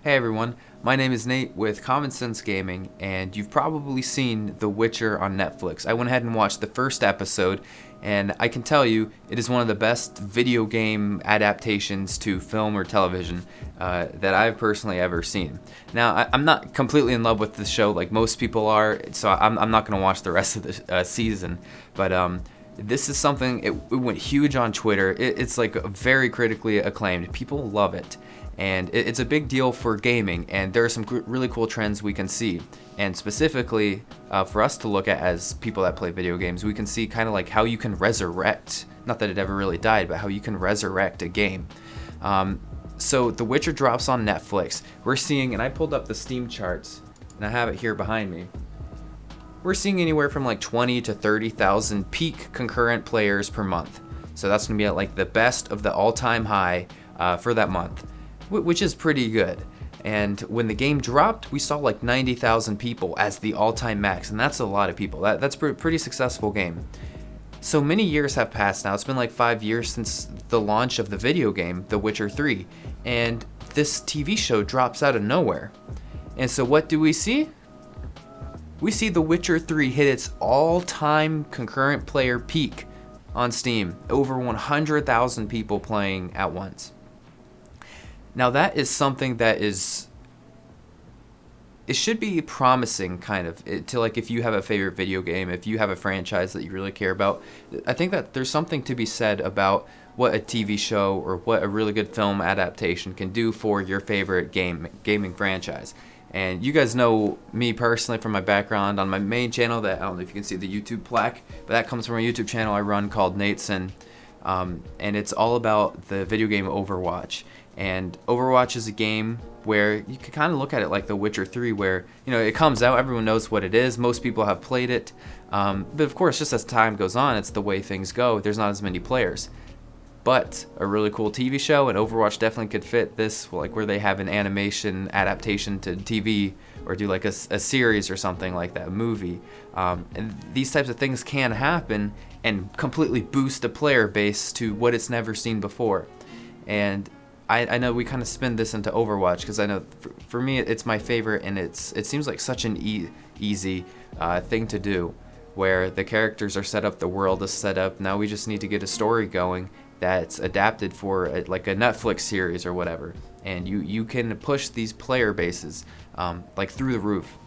Hey everyone, my name is Nate with Common Sense Gaming, and you've probably seen The Witcher on Netflix. I went ahead and watched the first episode, and I can tell you it is one of the best video game adaptations to film or television that I've personally ever seen. Now, I'm not completely in love with the show like most people are, so I'm not going to watch the rest of the season, but this is something, it went huge on Twitter. It's like very critically acclaimed. People love it. And it's a big deal for gaming, and there are some really cool trends we can see. And specifically, for us to look at as people that play video games, we can see kind of like how you can resurrect, not that it ever really died, but how you can resurrect a game. So The Witcher drops on Netflix. We're seeing, and I pulled up the Steam charts, and I have it here behind me. We're seeing anywhere from like 20 to 30,000 peak concurrent players per month. So that's going to be at like the best of the all-time high for that month, which is pretty good. And when the game dropped, we saw like 90,000 people as the all-time max, and that's a lot of people. That's a pretty successful game. So many years have passed now. It's been like 5 years since the launch of the video game, The Witcher 3, and this TV show drops out of nowhere. And so what do we see? We see The Witcher 3 hit its all-time concurrent player peak on Steam. Over 100,000 people playing at once. Now that is something that it should be promising, kind of, to like if you have a favorite video game, if you have a franchise that you really care about. I think that there's something to be said about what a TV show or what a really good film adaptation can do for your favorite gaming franchise. And you guys know me personally from my background on my main channel that, I don't know if you can see the YouTube plaque, but that comes from a YouTube channel I run called Nateson. And it's all about the video game Overwatch. And Overwatch is a game where you can kind of look at it like The Witcher 3, where, you know, it comes out, everyone knows what it is, most people have played it, but of course, just as time goes on, it's the way things go, there's not as many players. But a really cool TV show, and Overwatch definitely could fit this, like where they have an animation adaptation to TV, or do like a series or something like that, a movie. And these types of things can happen and completely boost a player base to what it's never seen before. And I know we kind of spin this into Overwatch because I know for me it's my favorite, and it seems like such an easy thing to do, where the characters are set up, the world is set up. Now we just need to get a story going that's adapted for like a Netflix series or whatever, and you can push these player bases like through the roof.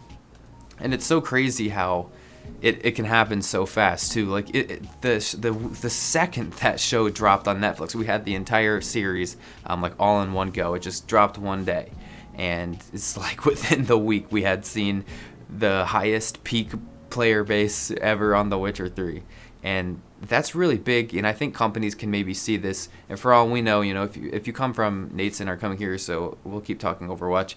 And it's so crazy how it can happen so fast too. Like the second that show dropped on Netflix, we had the entire series like all in one go. It just dropped one day, and it's like within the week we had seen the highest peak player base ever on The Witcher 3. And that's really big, and I think companies can maybe see this. And for all we know, you know, if you come from Nateson or coming here, so we'll keep talking Overwatch.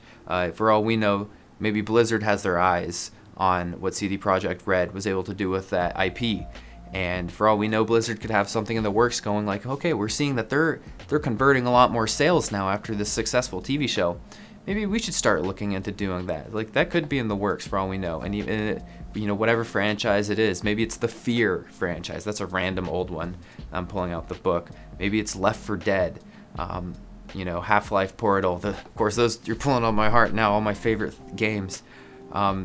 For all we know, maybe Blizzard has their eyes on what CD Projekt Red was able to do with that IP. And for all we know, Blizzard could have something in the works going like, okay, we're seeing that they're converting a lot more sales now after this successful TV show. Maybe we should start looking into doing that. Like, that could be in the works for all we know. And even, you know, whatever franchise it is, maybe it's the Fear franchise. That's a random old one. I'm pulling out the book. Maybe it's Left 4 Dead. You know, Half-Life, Portal. Of course, those, you're pulling on my heart now, all my favorite games.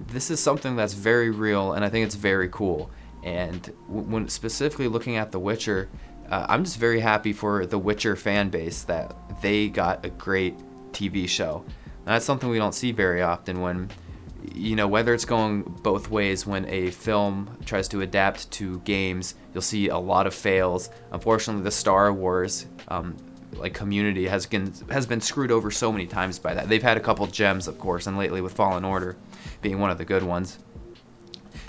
This is something that's very real, and I think it's very cool. And when specifically looking at The Witcher, I'm just very happy for the Witcher fan base that they got a great TV show. And that's something we don't see very often when, you know, whether it's going both ways, when a film tries to adapt to games, you'll see a lot of fails. Unfortunately, the Star Wars like community has been screwed over so many times by that. They've had a couple gems, of course, and lately with Fallen Order being one of the good ones.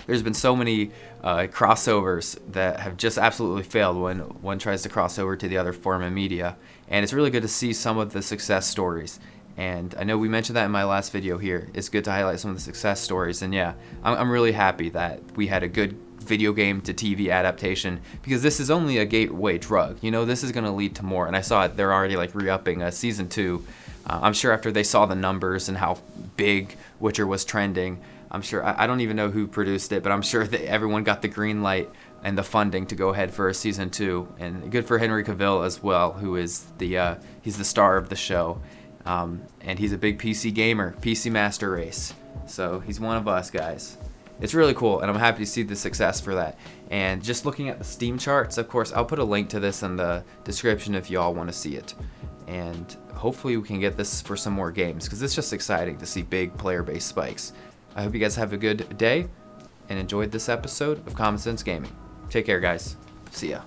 There's been so many crossovers that have just absolutely failed when one tries to cross over to the other form of media. And it's really good to see some of the success stories. And I know we mentioned that in my last video here. It's good to highlight some of the success stories. And yeah, I'm really happy that we had a good video game to TV adaptation, because this is only a gateway drug. You know, this is going to lead to more. And I saw it, they're already like re-upping season 2. I'm sure after they saw the numbers and how big Witcher was trending, I'm sure, I don't even know who produced it, but I'm sure that everyone got the green light and the funding to go ahead for a season 2. And good for Henry Cavill as well, who is he's the star of the show. And he's a big PC gamer, PC Master Race. So he's one of us guys. It's really cool, and I'm happy to see the success for that. And just looking at the Steam charts, of course, I'll put a link to this in the description if you all want to see it. And hopefully we can get this for some more games, because it's just exciting to see big player base spikes. I hope you guys have a good day and enjoyed this episode of Common Sense Gaming. Take care, guys. See ya.